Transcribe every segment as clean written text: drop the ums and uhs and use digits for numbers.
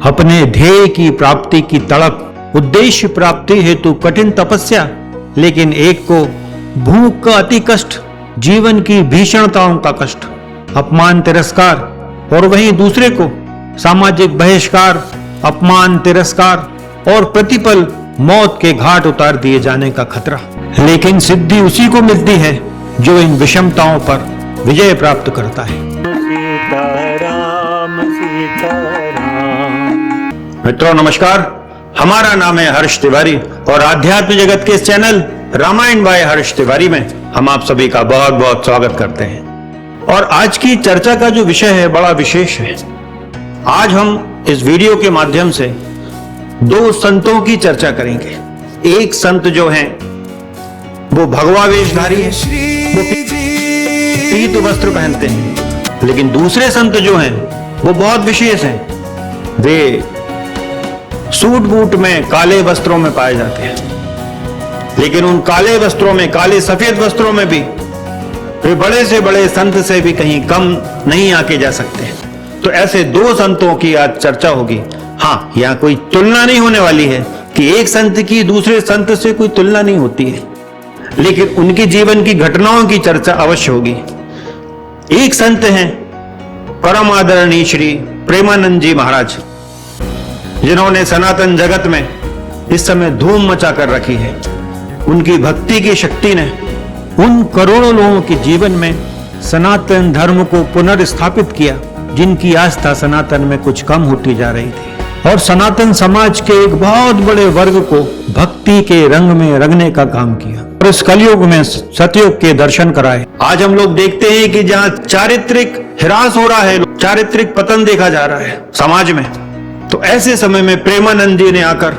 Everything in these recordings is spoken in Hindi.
अपने ध्येय की प्राप्ति की तड़प, उद्देश्य प्राप्ति हेतु कठिन तपस्या, लेकिन एक को भूख का अति कष्ट, जीवन की भीषणताओं का कष्ट, अपमान तिरस्कार, और वहीं दूसरे को सामाजिक बहिष्कार, अपमान तिरस्कार और प्रतिपल मौत के घाट उतार दिए जाने का खतरा। लेकिन सिद्धि उसी को मिलती है जो इन विषमताओं पर विजय प्राप्त करता है। सीताराम सीताराम। मित्रों नमस्कार, हमारा नाम है हर्ष तिवारी और आध्यात्म जगत के इस चैनल रामायण बाय हर्ष तिवारी में हम आप सभी का बहुत बहुत स्वागत करते हैं। और आज की चर्चा का जो विषय है बड़ा विशेष है। आज हम इस वीडियो के माध्यम से दो संतों की चर्चा करेंगे। एक संत जो हैं वो भगवा वेशधारी है, वो पीत वस्त्र पहनते हैं, लेकिन दूसरे संत जो हैं वो बहुत विशेष हैं। वे सूट बूट में काले वस्त्रों में पाए जाते हैं, लेकिन उन काले वस्त्रों में, काले सफेद वस्त्रों में भी वे बड़े से बड़े संत से भी कहीं कम नहीं आके जा सकते। तो ऐसे दो संतों की आज चर्चा होगी। हाँ, यहाँ कोई तुलना नहीं होने वाली है कि एक संत की दूसरे संत से कोई तुलना नहीं होती है, लेकिन उनके जीवन की घटनाओं की चर्चा अवश्य होगी। एक संत हैं परम आदरणीय श्री प्रेमानंद जी महाराज, जिन्होंने सनातन जगत में इस समय धूम मचा कर रखी है। उनकी भक्ति की शक्ति ने उन करोड़ों लोगों के जीवन में सनातन धर्म को पुनर्स्थापित किया, जिनकी आस्था सनातन में कुछ कम होती जा रही थी, और सनातन समाज के एक बहुत बड़े वर्ग को भक्ति के रंग में रंगने का काम किया और इस कलयुग में सतयुग के दर्शन कराए। आज हम लोग देखते हैं कि जहां चारित्रिक ह्रास हो रहा है, चारित्रिक पतन देखा जा रहा है समाज में, तो ऐसे समय में प्रेमानंद जी ने आकर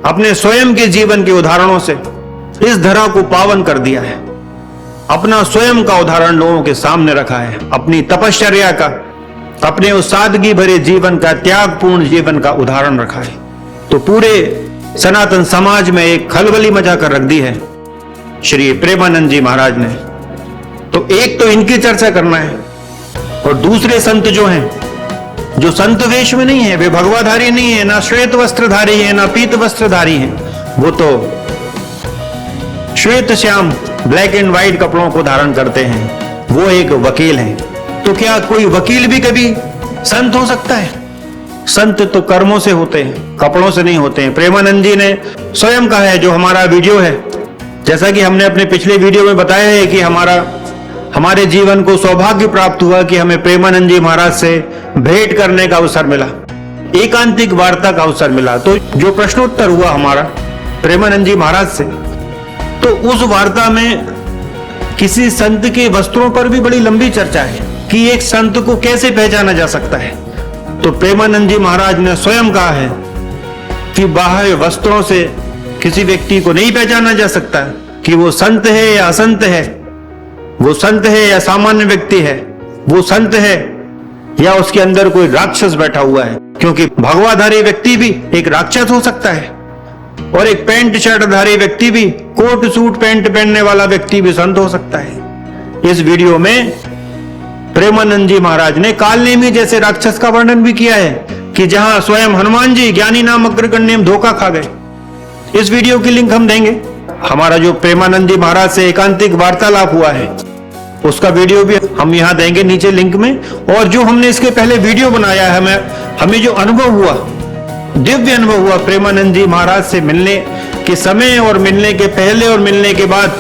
अपने स्वयं के जीवन के उदाहरणों से इस धरा को पावन कर दिया है। अपना स्वयं का उदाहरण लोगों के सामने रखा है, अपनी तपश्चर्या का, अपने उस सादगी भरे जीवन का, त्यागपूर्ण जीवन का उदाहरण रखा है। तो पूरे सनातन समाज में एक खलबली मचा कर रख दी है श्री प्रेमानंद जी महाराज ने। तो एक तो इनकी चर्चा करना है, और दूसरे संत जो हैं, जो संत वेश में नहीं है, वे भगवाधारी नहीं है, ना श्वेत वस्त्रधारी है, ना पीत वस्त्रधारी है, वो तो श्वेत श्याम ब्लैक एंड व्हाइट कपड़ों को धारण करते हैं। वो एक वकील हैं। तो क्या कोई वकील भी कभी संत हो सकता है? संत तो कर्मों से होते हैं, कपड़ों से नहीं होते हैं। प्रेमानंद जी ने स्वयं कहा है, जो हमारा वीडियो है, जैसा कि हमने अपने पिछले वीडियो में बताया है कि हमारे जीवन को सौभाग्य प्राप्त हुआ कि हमें प्रेमानंद जी महाराज से भेंट करने का अवसर मिला, एकांतिक वार्ता का अवसर मिला। तो जो प्रश्नोत्तर हुआ हमारा प्रेमानंद जी महाराज से, तो उस वार्ता में किसी संत के वस्त्रों पर भी बड़ी लंबी चर्चा है कि एक संत को कैसे पहचाना जा सकता है। तो प्रेमानंद जी महाराज ने स्वयं कहा है कि बाह्य वस्त्रों से किसी व्यक्ति को नहीं पहचाना जा सकता कि वो संत है या असंत है, वो संत है या सामान्य व्यक्ति है, वो संत है या उसके अंदर कोई राक्षस बैठा हुआ है। क्योंकि भगवाधारी व्यक्ति भी एक राक्षस हो सकता है, और एक पैंट शर्ट धारी व्यक्ति भी, कोट सूट पैंट पहनने वाला व्यक्ति भी संत हो सकता है। इस वीडियो में प्रेमानंद जी महाराज ने कालनेमी जैसे राक्षस का वर्णन भी किया है कि जहां स्वयं हनुमान जी ज्ञानी नाम अग्रगण्य धोखा खा गए। इस वीडियो की लिंक हम देंगे। हमारा जो प्रेमानंद जी महाराज से एकांतिक वार्तालाप हुआ है, उसका वीडियो भी हम यहां देंगे नीचे लिंक में। और जो हमने इसके पहले वीडियो बनाया है, हमें जो अनुभव हुआ, दिव्य अनुभव हुआ प्रेमानंद जी महाराज से मिलने के समय और मिलने के पहले और मिलने के बाद,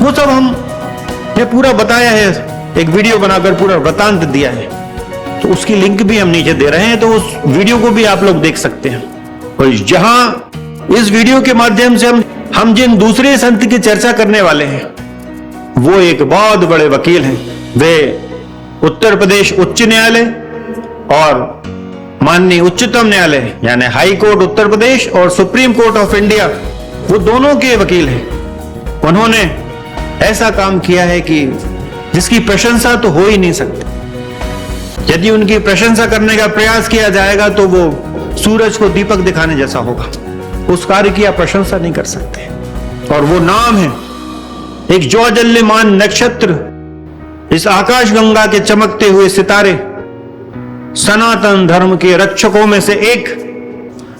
वो सब हमने पूरा बताया है, एक वीडियो बनाकर पूरा वृतांत दिया है। तो उसकी लिंक भी हम नीचे दे रहे हैं, तो उस वीडियो को भी आप लोग देख सकते हैं। और जहां इस वीडियो के माध्यम से हम जिन दूसरे संत की चर्चा करने वाले हैं, वो एक बहुत बड़े वकील हैं। वे उत्तर प्रदेश उच्च न्यायालय और माननीय उच्चतम न्यायालय यानी हाई कोर्ट उत्तर प्रदेश और सुप्रीम कोर्ट ऑफ इंडिया, वो दोनों के वकील हैं। उन्होंने ऐसा काम किया है कि जिसकी प्रशंसा तो हो ही नहीं सकती। यदि उनकी प्रशंसा करने का प्रयास किया जाएगा तो वो सूरज को दीपक दिखाने जैसा होगा। उस कार्य की आप प्रशंसा नहीं कर सकते। और वो नाम है एक ज्योतिर्लिमान नक्षत्र, इस आकाश गंगा के चमकते हुए सितारे, सनातन धर्म के रक्षकों में से एक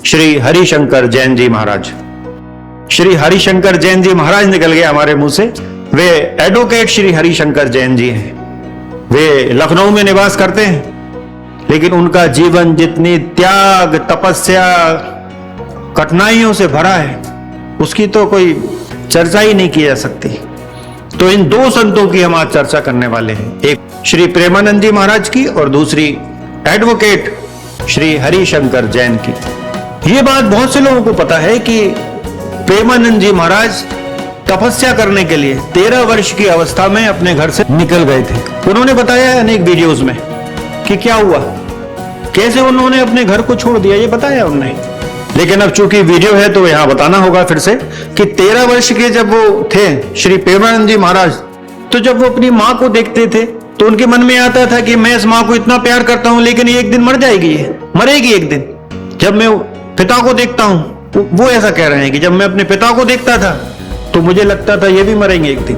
श्री हरिशंकर जैन जी महाराज। श्री हरिशंकर जैन जी महाराज निकल गए हमारे मुंह से। वे एडवोकेट श्री हरिशंकर जैन जी हैं। वे लखनऊ में निवास करते हैं, लेकिन उनका जीवन जितनी त्याग, तपस्या, कठिनाइयों से भरा है, उसकी तो कोई चर्चा ही नहीं की जा सकती। तो इन दो संतों की हम आज चर्चा करने वाले हैं, एक श्री प्रेमानंद जी महाराज की और दूसरी एडवोकेट श्री हरिशंकर जैन की। ये बात बहुत से लोगों को पता है कि प्रेमानंद जी महाराज तपस्या करने के लिए 13 वर्ष की अवस्था में अपने घर से निकल गए थे। उन्होंने बताया है अनेक वीडियोस में कि क्या हुआ, कैसे उन्होंने अपने घर को छोड़ दिया, ये बताया उन्होंने। लेकिन अब चूंकि वीडियो है तो यहां बताना होगा फिर से कि 13 वर्ष के जब वो थे श्री प्रेमानंद जी महाराज, तो जब वो अपनी मां को देखते थे तो उनके मन में आता था कि मैं इस मां को इतना प्यार करता हूं, लेकिन ये एक दिन मर जाएगी, ये मरेगी एक दिन। जब मैं पिता को देखता हूं, वो ऐसा कह रहे हैं कि जब मैं अपने पिता को देखता था तो मुझे लगता था ये भी मरेंगे एक दिन।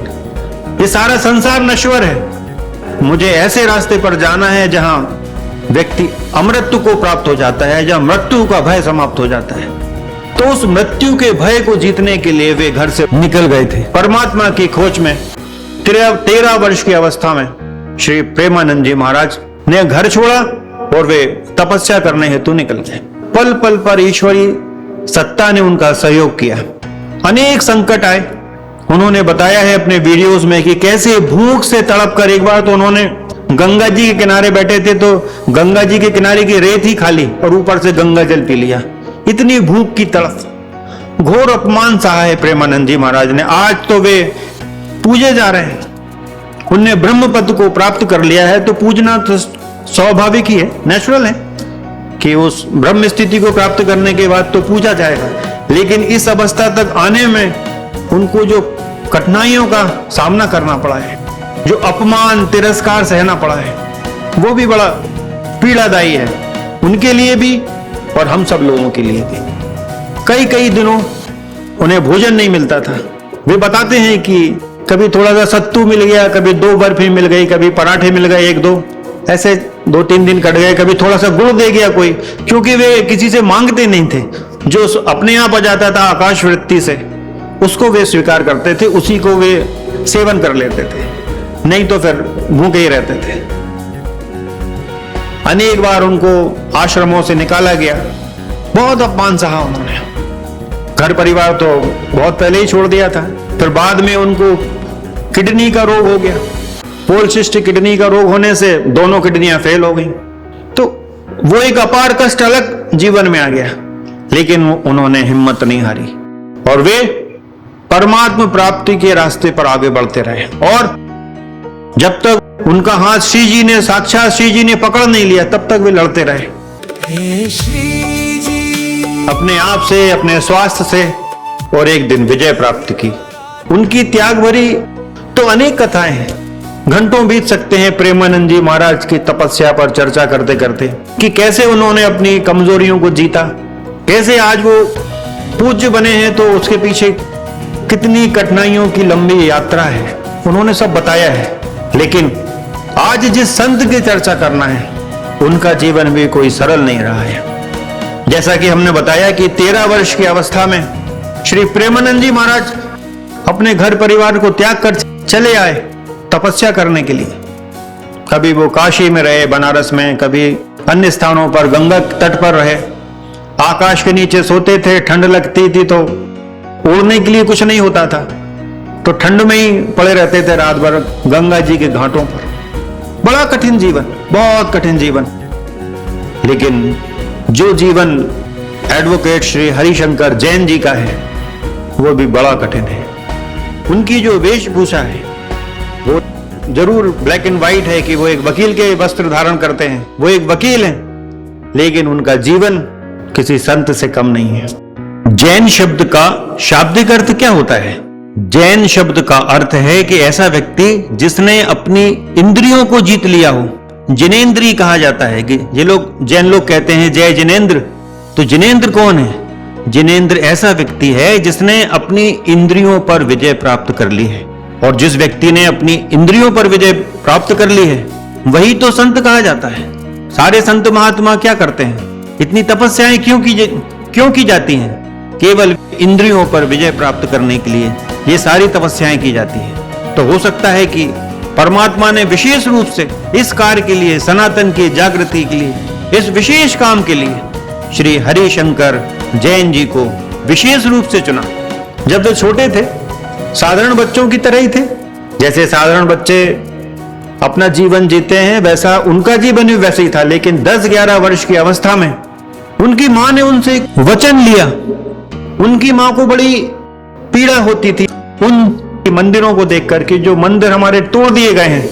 ये सारा संसार नश्वर है, मुझे ऐसे रास्ते पर जाना है जहां व्यक्ति अमृत्यु को प्राप्त हो जाता है, जहां मृत्यु का भय समाप्त हो जाता है। तो उस मृत्यु के भय को जीतने के लिए वे घर से निकल गए थे परमात्मा की खोज में। 13 वर्ष की अवस्था में श्री प्रेमानंद जी महाराज ने घर छोड़ा और वे तपस्या करने हेतु निकल गए। पल पल पर ईश्वरी सत्ता ने उनका सहयोग किया। अनेक संकट आए। उन्होंने बताया है अपने वीडियोस में कि कैसे भूख से तड़प कर, एक बार तो उन्होंने गंगा जी के किनारे बैठे थे तो गंगा जी के किनारे की रेत ही खा ली और ऊपर से गंगा जल पी लिया। इतनी भूख की तड़प, घोर अपमान सहा है प्रेमानंद जी महाराज ने। आज तो वे पूजे जा रहे हैं, उनने ब्रह्म पद को प्राप्त कर लिया है, तो पूजना तो स्वाभाविक ही है, नेचुरल है कि उस ब्रह्म स्थिति को प्राप्त करने के बाद तो पूजा जाएगा। लेकिन इस अवस्था तक आने में उनको जो कठिनाइयों का सामना करना पड़ा है, जो अपमान तिरस्कार सहना पड़ा है, वो भी बड़ा पीड़ादायी है उनके लिए भी और हम सब लोगों के लिए भी। कई कई दिनों उन्हें भोजन नहीं मिलता था। वे बताते हैं कि कभी थोड़ा सा सत्तू मिल गया, कभी 2 बर्फी मिल गई, कभी पराठे मिल गए 1-2, ऐसे 2-3 दिन कट गए। कभी थोड़ा सा गुड़ दे गया कोई, क्योंकि वे किसी से मांगते नहीं थे। जो अपने आप आ जाता था आकाश वृत्ति से, उसको वे स्वीकार करते थे, उसी को वे सेवन कर लेते थे, नहीं तो फिर भूखे ही रहते थे। अनेक बार उनको आश्रमों से निकाला गया, बहुत अपमान सहा उन्होंने। घर परिवार तो बहुत पहले ही छोड़ दिया था। फिर बाद में उनको किडनी का रोग हो गया। पोलसिस्ट किडनी का रोग होने से दोनों किडनियां फेल हो गई। तो वो एक अपार कष्ट अलग जीवन में आ गया, लेकिन उन्होंने हिम्मत नहीं हारी और वे परमात्मा प्राप्ति के रास्ते पर आगे बढ़ते रहे। और जब तक उनका हाथ श्री जी ने, साक्षात श्री जी ने पकड़ नहीं लिया, तब तक वे लड़ते रहे अपने आप से, अपने स्वास्थ्य से, और एक दिन विजय प्राप्त की। उनकी त्याग भरी तो अनेक कथाएं हैं, घंटों बीत सकते हैं प्रेमानंद जी महाराज की तपस्या पर चर्चा करते करते कि कैसे उन्होंने अपनी कमजोरियों को जीता, कैसे आज वो पूज्य बने हैं। तो उसके पीछे कितनी कठिनाइयों की लंबी यात्रा है, उन्होंने सब बताया है। लेकिन आज जिस संत की चर्चा करना है, उनका जीवन भी कोई सरल नहीं रहा है। जैसा कि हमने बताया कि 13 वर्ष की अवस्था में श्री प्रेमानंद जी महाराज अपने घर परिवार को त्याग कर चले आए तपस्या करने के लिए। कभी वो काशी में रहे, बनारस में, कभी अन्य स्थानों पर, गंगा तट पर रहे। आकाश के नीचे सोते थे, ठंड लगती थी तो ओढ़ने के लिए कुछ नहीं होता था, तो ठंड में ही पड़े रहते थे रात भर गंगा जी के घाटों पर। बड़ा कठिन जीवन, बहुत कठिन जीवन। लेकिन जो जीवन एडवोकेट श्री हरिशंकर जैन जी का है, वो भी बड़ा कठिन है। उनकी जो वेशभूषा है वो जरूर ब्लैक एंड व्हाइट है कि वो एक वकील के वस्त्र धारण करते हैं, वो एक वकील हैं, लेकिन उनका जीवन किसी संत से कम नहीं है। जैन शब्द का शाब्दिक अर्थ क्या होता है? जैन शब्द का अर्थ है कि ऐसा व्यक्ति जिसने अपनी इंद्रियों को जीत लिया हो। जिनेंद्री कहा जाता है कि ये लोग, जैन लोग कहते हैं जय जिनेंद्र। तो जिनेंद्र कौन है? जिनेंद्र ऐसा व्यक्ति है जिसने अपनी इंद्रियों पर विजय प्राप्त कर ली है, और जिस व्यक्ति ने अपनी इंद्रियों पर विजय प्राप्त कर ली है वही तो संत कहा जाता है। सारे संत महात्मा क्या करते हैं? इतनी तपस्याएं क्यों की जाती हैं? केवल इंद्रियों पर विजय प्राप्त करने के लिए ये सारी तपस्याएं की जाती हैं। तो हो सकता है कि परमात्मा ने विशेष रूप से इस कार्य के लिए, सनातन की जागृति के लिए, इस विशेष काम के लिए श्री हरिशंकर जैन जी को विशेष रूप से चुना। जब वे छोटे थे, साधारण बच्चों की तरह ही थे। जैसे साधारण बच्चे अपना जीवन जीते हैं, वैसा उनका जीवन भी वैसे ही था। लेकिन 10-11 वर्ष की अवस्था में उनकी मां ने उनसे एक वचन लिया। उनकी मां को बड़ी पीड़ा होती थी उन मंदिरों को देखकर कि जो मंदिर हमारे तोड़ दिए गए हैं,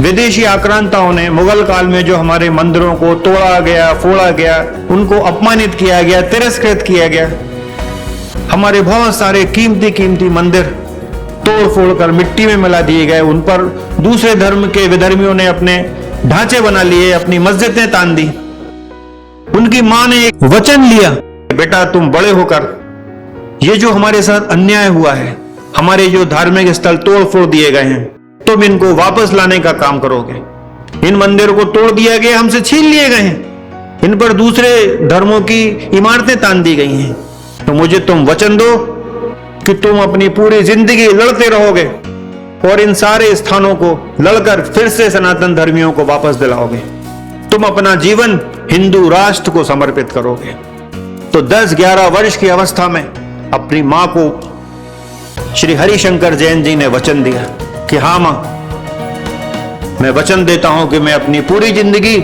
विदेशी आक्रांताओं ने मुगल काल में जो हमारे मंदिरों को तोड़ा गया, फोड़ा गया, उनको अपमानित किया गया, तिरस्कृत किया गया। हमारे बहुत सारे कीमती मंदिर तोड़ फोड़ कर मिट्टी में मिला दिए गए। उन पर दूसरे धर्म के विधर्मियों ने अपने ढांचे बना लिए, अपनी मस्जिदें तान दी। उनकी मां ने एक वचन लिया, बेटा तुम बड़े होकर ये जो हमारे साथ अन्याय हुआ है, हमारे जो धार्मिक स्थल तोड़ फोड़ दिए गए हैं, तुम इनको वापस लाने का काम करोगे। इन मंदिरों को तोड़ दिया गया, हमसे छीन लिए गए हैं, इन पर दूसरे धर्मों की इमारतें तान दी गई हैं। तो मुझे तुम वचन दो कि तुम अपनी पूरी जिंदगी लड़ते रहोगे और इन सारे स्थानों को लड़कर फिर से सनातन धर्मियों को वापस दिलाओगे। तुम अपना जीवन हिंदू राष्ट्र को समर्पित करोगे। तो 10-11 वर्ष की अवस्था में अपनी मां को श्री हरिशंकर जैन जी ने वचन दिया कि हाँ मां, मैं वचन देता हूं कि मैं अपनी पूरी जिंदगी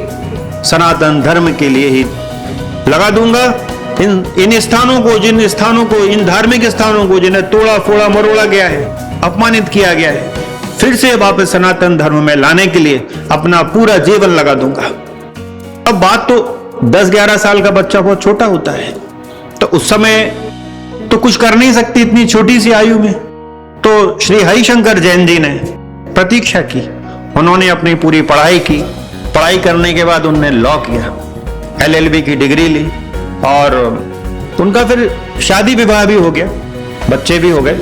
सनातन धर्म के लिए ही लगा दूंगा। इन स्थानों को, जिन स्थानों को, इन धार्मिक स्थानों को जिन्हें तोड़ा फोड़ा मरोड़ा गया है, अपमानित किया गया है, फिर से वापस सनातन धर्म में लाने के लिए अपना पूरा जीवन लगा दूंगा। अब बात तो 10-11 साल का बच्चा बहुत छोटा होता है, तो उस समय तो कुछ कर नहीं सकती इतनी छोटी सी आयु में। तो श्री हरिशंकर जैन जी ने प्रतीक्षा की। उन्होंने अपनी पूरी पढ़ाई की। पढ़ाई करने के बाद उन्होंने लॉ किया, LLB की डिग्री ली और उनका फिर शादी विवाह भी हो गया, बच्चे भी हो गए।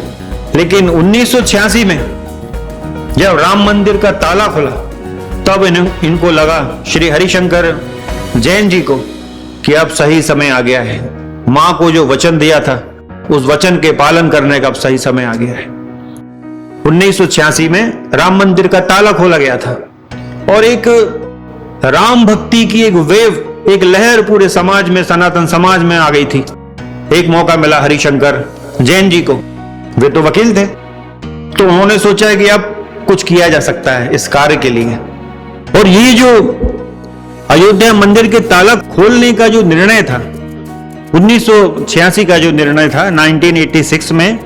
लेकिन 1986 में जब राम मंदिर का ताला खुला, तब इनको लगा, श्री हरिशंकर जैन जी को, कि अब सही समय आ गया है। मां को जो वचन दिया था, उस वचन के पालन करने का अब सही समय आ गया है। 1986 में राम मंदिर का ताला खोला गया था और एक राम भक्ति की एक वेव, एक लहर पूरे समाज में, सनातन समाज में आ गई थी। एक मौका मिला हरिशंकर जैन जी को। वे तो वकील थे, तो उन्होंने सोचा कि अब कुछ किया जा सकता है इस कार्य के लिए। और ये जो अयोध्या मंदिर के ताला खोलने का जो निर्णय था, 1986 का जो निर्णय था, 1986 में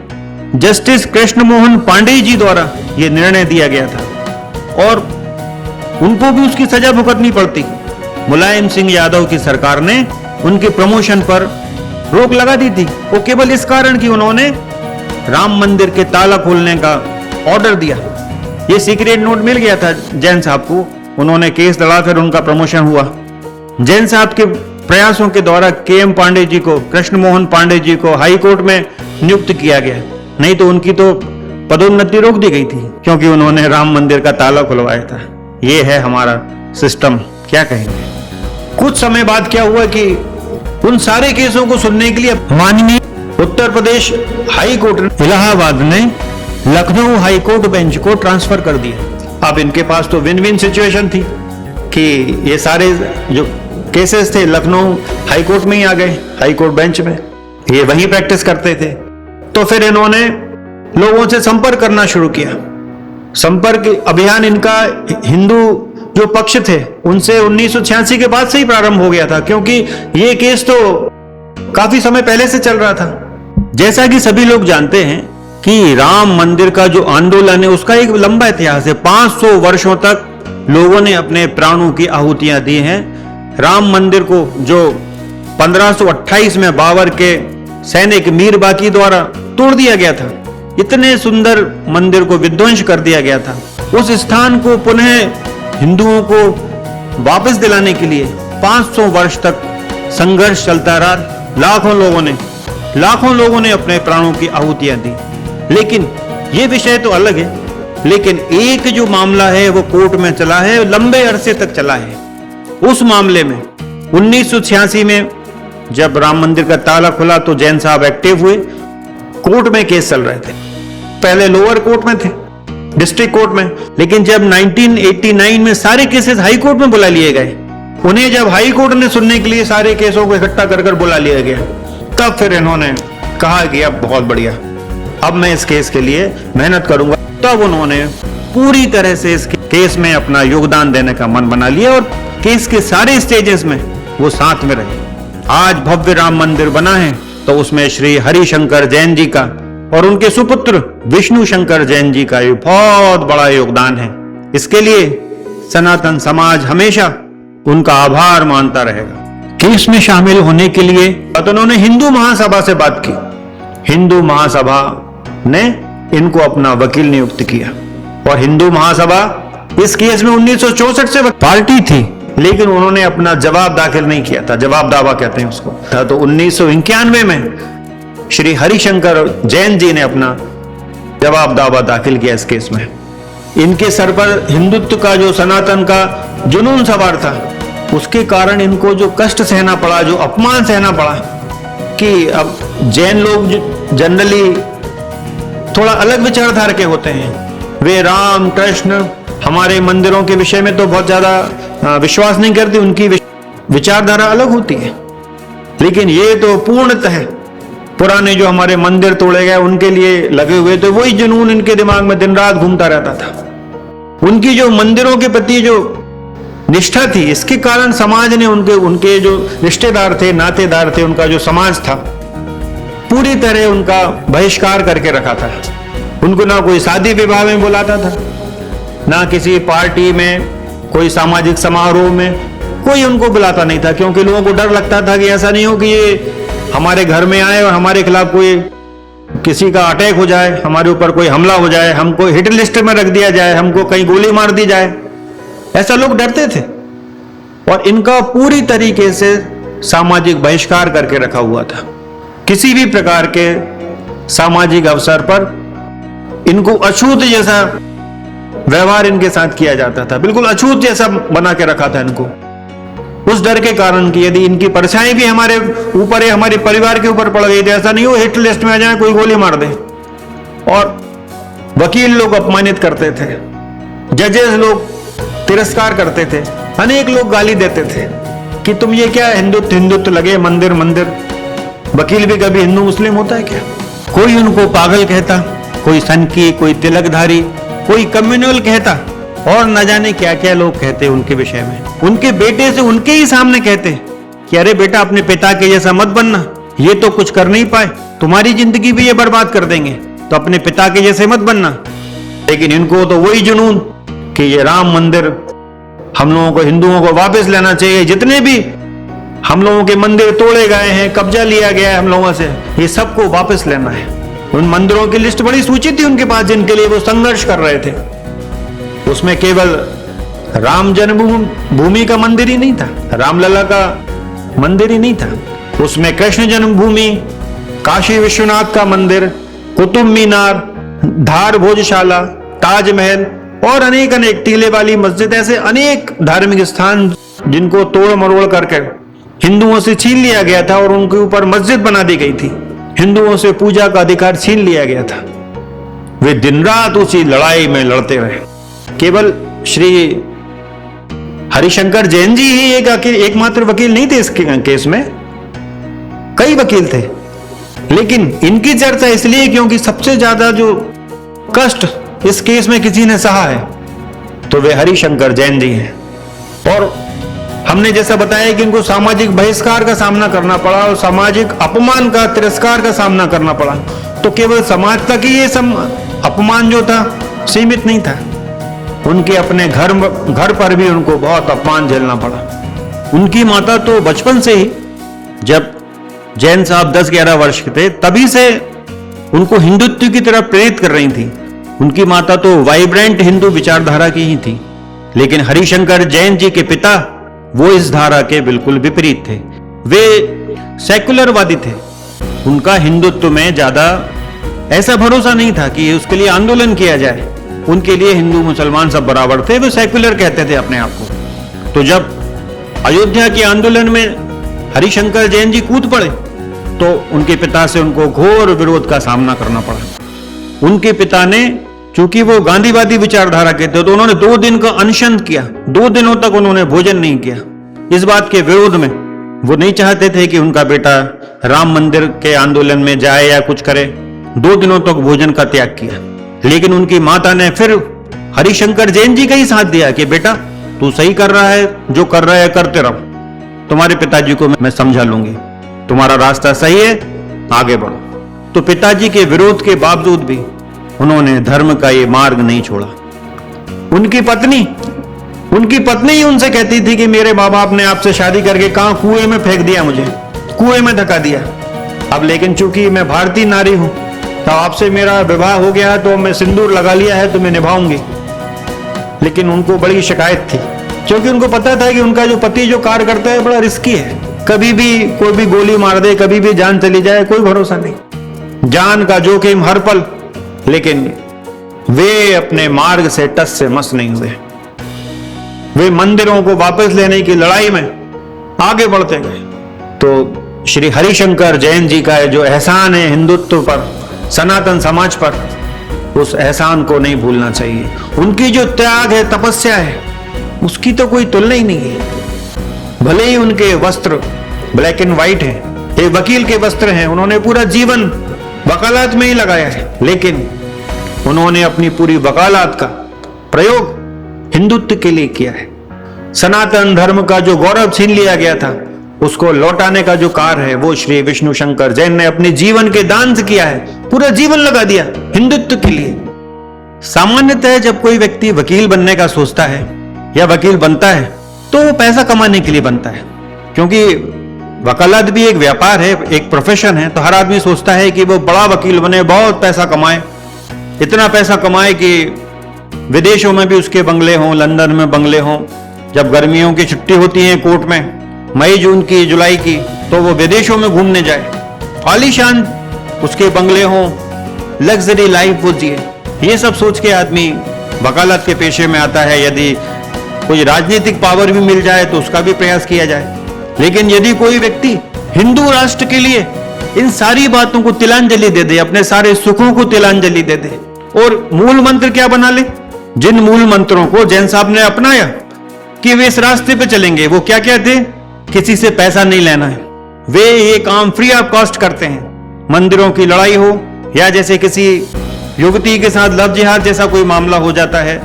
जस्टिस कृष्ण मोहन पांडे जी द्वारा यह निर्णय दिया गया था और उनको भी उसकी सजा भुगतनी पड़ती। मुलायम सिंह यादव की सरकार ने उनके प्रमोशन पर रोक लगा दी थी, वो केवल इस कारण कि उन्होंने राम मंदिर के ताला खोलने का ऑर्डर दिया। ये सीक्रेट नोट मिल गया था जैन साहब को, उन्होंने केस लड़ा, फिर उनका प्रमोशन हुआ। जैन साहब के प्रयासों के द्वारा KM पांडे जी को, कृष्ण मोहन पांडे जी को हाई कोर्ट में नियुक्त किया गया, नहीं तो उनकी तो पदोन्नति रोक दी गई थी क्योंकि उन्होंने राम मंदिर का ताला खुलवाया था। ये है हमारा सिस्टम, क्या कहेंगे। कुछ समय बाद क्या हुआ कि उन सारे केसों को सुनने के लिए माननीय उत्तर प्रदेश हाई कोर्ट इलाहाबाद ने लखनऊ हाई कोर्ट बेंच को ट्रांसफर कर दिया। अब इनके पास तो विन विन सिचुएशन थी कि ये सारे जो केसेस थे लखनऊ हाई कोर्ट में ही आ गए, हाई कोर्ट बेंच में, ये वही प्रैक्टिस करते थे। तो फिर इन्होंने लोगों से संपर्क करना शुरू किया। संपर्क अभियान इनका हिंदू जो पक्ष थे उनसे 1986 के बाद से ही प्रारंभ हो गया था, क्योंकि ये केस तो काफी समय पहले से चल रहा था। जैसा कि सभी लोग जानते हैं कि राम मंदिर का जो आंदोलन है उसका एक लंबा इतिहास है। 500 वर्षों तक लोगों ने अपने प्राणों की आहुतियां दी हैं। राम मंदिर को जो 1528 में बाबर के सैनिक मीर बाकी द्वारा तोड़ दिया गया था, इतने सुंदर मंदिर को विध्वंस कर दिया गया था। उस स्थान को पुनः हिंदुओं को वापस दिलाने के लिए 500 वर्ष तक संघर्ष चलता रहा। लाखों लोगों ने अपने प्राणों की आहुतियां दी। लेकिन यह विषय तो अलग है। लेकिन एक जो मामला है वो कोर्ट में चला है, लंबे अरसे तक चला है। उस मामले में 1986 में जब राम मंदिर का ताला खुला तो जैन साहब एक्टिव हुए, कोर्ट में केस चल रहे थे। पहले लोअर कोर्ट में थे, डिस्ट्रिक्ट कोर्ट में, लेकिन जब 1989 में सारे केसेस हाई कोर्ट में बुला लिए गए, उन्हें जब हाई कोर्ट ने सुनने के लिए सारे केसों को इकट्ठा कर बुला लिया गया, तब फिर इन्होंने कहा कि अब बहुत बढ़िया, अब मैं इस केस के लिए मेहनत करूंगा। तब उन्होंने पूरी तरह से इस केस में अपना योगदान देने का मन बना लिया और केस के सारे स्टेजेस में वो साथ में रहे। आज भव्य राम मंदिर बना है तो उसमें श्री हरिशंकर जैन जी का और उनके सुपुत्र विष्णु शंकर जैन जी का बहुत बड़ा योगदान है। इसके लिए सनातन समाज हमेशा उनका आभार मानता रहेगा। केस में शामिल होने के लिए तो उन्होंने हिंदू महासभा से बात की। हिंदू महासभा ने इनको अपना वकील नियुक्त किया और हिंदू महासभा इस केस में 1964 से पार्टी थी, लेकिन उन्होंने अपना जवाब दाखिल नहीं किया था, जवाब दावा कहते हैं उसको था। तो 1991 में श्री हरिशंकर जैन जी ने अपना जवाब दावा दाखिल किया इस केस में। इनके सर पर हिंदुत्व का जो सनातन का जुनून सवार था, उसके कारण इनको जो कष्ट सहना पड़ा, जो अपमान सहना पड़ा, कि अब जैन लोग जनरली थोड़ा अलग विचारधारा के होते हैं। वे राम कृष्ण हमारे मंदिरों के विषय में तो बहुत ज्यादा विश्वास नहीं करते, उनकी विचारधारा अलग होती है। लेकिन ये तो पूर्णतः पुराने जो हमारे मंदिर तोड़े गए उनके लिए लगे हुए, तो वही जुनून इनके दिमाग में दिन रात घूमता रहता था। उनकी जो मंदिरों के प्रति जो निष्ठा थी, इसके कारण समाज ने उनके जो रिश्तेदार थे, नातेदार थे, उनका जो समाज था, पूरी तरह उनका बहिष्कार करके रखा था। उनको ना कोई शादी विवाह में बुलाता था, ना किसी पार्टी में, कोई सामाजिक समारोह में कोई उनको बुलाता नहीं था, क्योंकि लोगों को डर लगता था कि ऐसा नहीं हो कि ये हमारे घर में आए और हमारे खिलाफ कोई किसी का अटैक हो जाए, हमारे ऊपर कोई हमला हो जाए, हमको हिट लिस्ट में रख दिया जाए, हमको कहीं गोली मार दी जाए। ऐसा लोग डरते थे और इनका पूरी तरीके से सामाजिक बहिष्कार करके रखा हुआ था। किसी भी प्रकार के सामाजिक अवसर पर इनको अछूत जैसा व्यवहार इनके साथ किया जाता था, बिल्कुल अछूत जैसा बना के रखा था इनको, उस डर के कारण कि यदि इनकी परछाई भी हमारे ऊपर है, हमारे परिवार के ऊपर पड़ गई तो ऐसा नहीं हो हिट लिस्ट में आ जाए, कोई गोली मार दे। और वकील लोग अपमानित करते थे, जजेस लोग तिरस्कार करते थे, अनेक लोग गाली देते थे कि तुम ये क्या हिंदुत्व लगे, मंदिर मंदिर। वकील भी कभी हिंदू मुस्लिम होता है क्या? कोई उनको पागल कहता, कोई सनकी, कोई तिलकधारी, कोई कम्युनल कहता, और न जाने क्या क्या लोग कहते उनके विषय में। उनके बेटे से उनके ही सामने कहते कि अरे बेटा अपने पिता के जैसा मत बनना, ये तो कुछ कर नहीं पाए, तुम्हारी जिंदगी भी ये बर्बाद कर देंगे, तो अपने पिता के जैसे मत बनना। लेकिन इनको तो वही जुनून कि ये राम मंदिर हम लोगों को, हिंदुओं को वापस लेना चाहिए, जितने भी हम लोगों के मंदिर तोड़े गए हैं, कब्जा लिया गया है हम लोगों से, ये सबको वापस लेना है। उन मंदिरों की लिस्ट बड़ी सूची थी उनके पास जिनके लिए वो संघर्ष कर रहे थे। उसमें केवल राम जन्मभूमि का मंदिर ही नहीं था, रामलला का मंदिर ही नहीं था, उसमें कृष्ण जन्मभूमि, काशी विश्वनाथ का मंदिर, कुतुब मीनार, धार भोजशाला, ताजमहल और अनेक अनेक टीले वाली मस्जिद, ऐसे अनेक धार्मिक स्थान जिनको तोड़ मरोड़ करके हिंदुओं से छीन लिया गया था और उनके ऊपर मस्जिद बना दी गई थी, हिंदुओं से पूजा का अधिकार छीन लिया गया था। वे दिन रात उसी लड़ाई में लड़ते रहे। केवल श्री हरिशंकर जैन जी ही एकमात्र वकील नहीं थे इस केस में, कई वकील थे, लेकिन इनकी चर्चा इसलिए क्योंकि सबसे ज्यादा जो कष्ट इस केस में किसी ने सहा है तो वे हरिशंकर जैन जी हैं। और हमने जैसा बताया कि इनको सामाजिक बहिष्कार का सामना करना पड़ा और सामाजिक अपमान का, तिरस्कार का सामना करना पड़ा, तो केवल समाज तक ही ये अपमान जो था सीमित नहीं था, उनके अपने घर पर भी उनको बहुत अपमान झेलना पड़ा। उनकी माता तो बचपन से ही, जब जैन साहब 10-11 वर्ष के थे, तभी से उनको हिंदुत्व की तरफ प्रेरित कर रही थी। उनकी माता तो वाइब्रेंट हिंदू विचारधारा की ही थी, लेकिन हरिशंकर जैन जी के पिता वो इस धारा के बिल्कुल विपरीत थे। वे सेकुलरवादी थे, उनका हिंदुत्व में ज्यादा ऐसा भरोसा नहीं था कि उसके लिए आंदोलन किया जाए। उनके लिए हिंदू मुसलमान सब बराबर थे, वे सेकुलर कहते थे अपने आप को। तो जब अयोध्या के आंदोलन में हरिशंकर जैन जी कूद पड़े तो उनके पिता से उनको घोर विरोध का सामना करना पड़ा। उनके पिता ने, चूंकि वो गांधीवादी विचारधारा के थे, तो उन्होंने 2 दिन का अनशन किया। 2 दिनों तक उन्होंने भोजन नहीं किया। इस बात के विरोध में वो नहीं चाहते थे कि उनका बेटा राम मंदिर के आंदोलन में जाए या कुछ करे। 2 दिनों तक भोजन का त्याग किया। लेकिन उनकी माता ने फिर हरिशंकर जैन जी का ही साथ दिया कि बेटा तू सही कर रहा है, जो कर रहा है करते रहो, तुम्हारे पिताजी को मैं समझा लूंगी, तुम्हारा रास्ता सही है, आगे बढ़ो। तो पिताजी के विरोध के बावजूद भी उन्होंने धर्म का ये मार्ग नहीं छोड़ा। उनकी पत्नी ही उनसे कहती थी कि मेरे माँ बाप ने आपसे शादी करके कहां कुएं में फेंक दिया, मुझे कुएं में धक्का दिया। अब लेकिन चूंकि मैं भारतीय नारी हूं तो आपसे मेरा विवाह हो गया है, तो मैं सिंदूर लगा लिया है तो मैं निभाऊंगी। लेकिन उनको बड़ी शिकायत थी, क्योंकि उनको पता था कि उनका जो पति जो कार्य करता है बड़ा रिस्की है। कभी भी कोई भी गोली मार दे, कभी भी जान चली जाए, कोई भरोसा नहीं, जान का जोखिम हर पल। लेकिन वे अपने मार्ग से टस से मस नहीं हुए। वे मंदिरों को वापस लेने की लड़ाई में आगे बढ़ते गए। तो श्री हरिशंकर जैन जी का जो एहसान है हिंदुत्व पर, सनातन समाज पर, उस एहसान को नहीं भूलना चाहिए। उनकी जो त्याग है, तपस्या है, उसकी तो कोई तुलना ही नहीं है। भले ही उनके वस्त्र ब्लैक एंड व्हाइट हैं, एक वकील के वस्त्र हैं, उन्होंने पूरा जीवन वकालत में ही लगाया है, लेकिन उन्होंने अपनी पूरी वकालत का प्रयोग हिंदुत्व के लिए किया है। सनातन धर्म का जो गौरव छीन लिया गया था, उसको लौटाने का जो कार्य है, वो श्री विष्णु शंकर जैन ने अपने जीवन के दान से किया है। पूरा जीवन लगा दिया हिंदुत्व के लिए। सामान्यतः जब कोई व्यक्ति वकील बनने का सोचता है या वकील बनता है तो वो पैसा कमाने के लिए बनता है, क्योंकि वकालत भी एक व्यापार है, एक प्रोफेशन है। तो हर आदमी सोचता है कि वो बड़ा वकील बने, बहुत पैसा कमाए, इतना पैसा कमाए कि विदेशों में भी उसके बंगले हों, लंदन में बंगले हों। जब गर्मियों की छुट्टी होती है कोर्ट में, मई जून की जुलाई की, तो वो विदेशों में घूमने जाए, आलीशान उसके बंगले हों, लग्जरी लाइफ वो जिए। ये सब सोच के आदमी वकालत के पेशे में आता है। यदि कोई राजनीतिक पावर भी मिल जाए तो उसका भी प्रयास किया जाए। लेकिन यदि कोई व्यक्ति हिंदू राष्ट्र के लिए इन सारी बातों को तिलांजलि दे दे, अपने सारे सुखों को तिलांजलि दे दे, और मूल मंत्र क्या बना ले, जिन मूल मंत्रों को जैन साहब ने अपनाया कि वे इस रास्ते पे चलेंगे, वो क्या क्या थे? किसी से पैसा नहीं लेना है, वे ये काम फ्री ऑफ कॉस्ट करते हैं। मंदिरों की लड़ाई हो या जैसे किसी युवती के साथ लव जिहाद जैसा कोई मामला हो जाता है,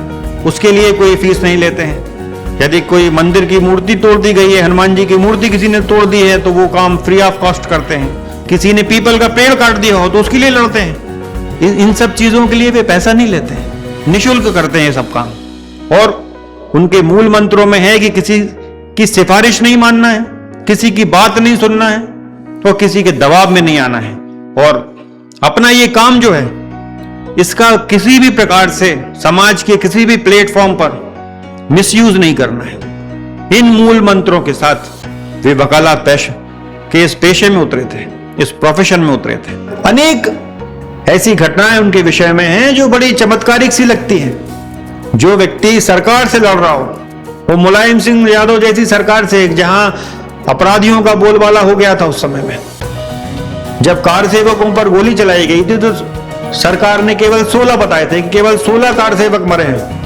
उसके लिए कोई फीस नहीं लेते हैं। यदि कोई मंदिर की मूर्ति तोड़ दी गई है, हनुमान जी की मूर्ति किसी ने तोड़ दी है, तो वो काम फ्री ऑफ कॉस्ट करते हैं। किसी ने पीपल का पेड़ काट दिया हो तो उसके लिए लड़ते हैं। इन सब चीजों के लिए वे पैसा नहीं लेते हैं, निःशुल्क करते हैं ये सब काम। और उनके मूल मंत्रों में है कि किसी की सिफारिश नहीं मानना है, किसी की बात नहीं सुनना है, और किसी के दबाव में नहीं आना है। और अपना ये काम जो है, इसका किसी भी प्रकार से समाज के किसी भी प्लेटफॉर्म पर मिसयूज नहीं करना है। इन मूल मंत्रों के साथ वे वकालत के इस पेशे में उतरे थे, इस प्रोफेशन में उतरे थे। अनेक ऐसी घटनाएं उनके विषय में हैं जो बड़ी चमत्कारिक सी लगती हैं। जो व्यक्ति सरकार से लड़ रहा हो, वो मुलायम सिंह यादव जैसी सरकार से, जहां अपराधियों का बोलबाला हो गया था उस समय में, जब कार सेवकों पर गोली चलाई गई थी तो सरकार ने केवल 16 बताए थे कि केवल 16 कार सेवक मरे हैं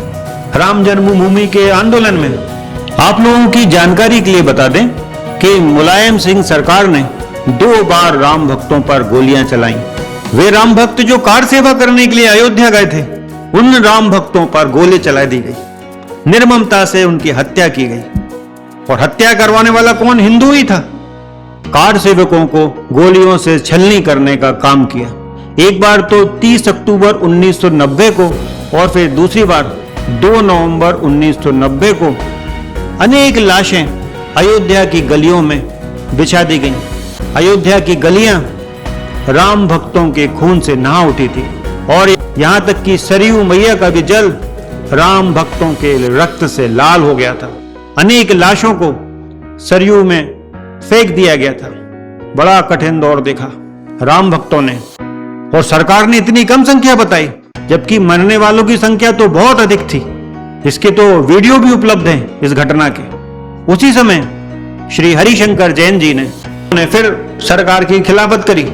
राम जन्मभूमि के आंदोलन में। आप लोगों की जानकारी के लिए बता दें कि मुलायम सिंह सरकार ने 2 बार राम भक्तों पर गोलियां चलाई। वे राम भक्त जो कार सेवा करने के लिए अयोध्या गए थे, उन राम भक्तों पर गोली चला दी गई, निर्ममता से उनकी हत्या की गई। और हत्या करवाने वाला कौन? हिंदू ही था। कार सेवकों को गोलियों से छलनी करने का काम किया। एक बार तो 30 अक्टूबर 1990 को, और फिर दूसरी बार 2 नवंबर 1990 को अनेक लाशें अयोध्या की गलियों में बिछा दी गईं। अयोध्या की गलियां राम भक्तों के खून से नहा उठी थी, और यहां तक कि सरयू मैया का भी जल राम भक्तों के रक्त से लाल हो गया था। अनेक लाशों को सरयू में फेंक दिया गया था। बड़ा कठिन दौर देखा राम भक्तों ने, और सरकार ने इतनी कम संख्या बताई, जबकि मरने वालों की संख्या तो बहुत अधिक थी। इसके तो वीडियो भी उपलब्ध हैं इस घटना के। उसी समय श्री हरिशंकर जैन जी ने फिर सरकार की खिलाफत करी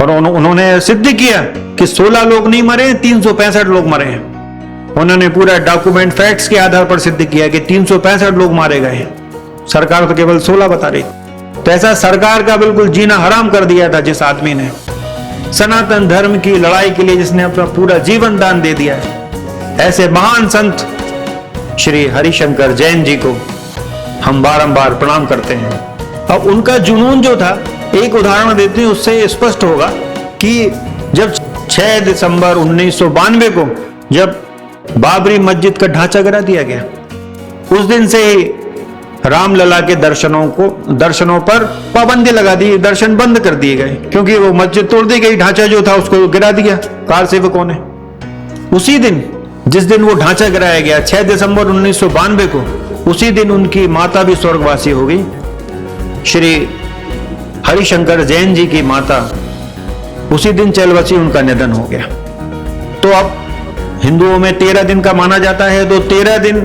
और उन्होंने सिद्ध किया कि 16 लोग नहीं मरे, 365 लोग मरे हैं। उन्होंने पूरा डॉक्यूमेंट फैक्ट्स के आधार पर सिद्ध किया कि 365 लोग मारे गए हैं। सरकार तो केवल 16 बता रही। तो ऐसा सरकार का बिल्कुल जीना हराम कर दिया था जिस आदमी ने, सनातन धर्म की लड़ाई के लिए जिसने अपना पूरा जीवन दान दे दिया है। ऐसे महान संत श्री हरिशंकर जैन जी को हम बारंबार प्रणाम करते हैं। अब उनका जुनून जो था, एक उदाहरण देते हैं, उससे स्पष्ट होगा कि जब 6 दिसंबर 1992 को जब बाबरी मस्जिद का ढांचा गिरा दिया गया, उस दिन से ही रामलला के दर्शनों पर पाबंदी लगा दी, दर्शन बंद कर दिए गए, क्योंकि वो मस्जिद तोड़ दी गई, ढांचा जो था उसको गिरा दिया कार सेवकों ने। उसी दिन, जिस दिन वो ढांचा गिराया गया 6 दिसंबर 1992 को, उसी दिन उनकी माता भी स्वर्गवासी हो गई। श्री हरिशंकर जैन जी की माता, उसी दिन चलवसी उनका निधन हो गया। तो अब हिंदुओं में 13 दिन का माना जाता है, तो 13 दिन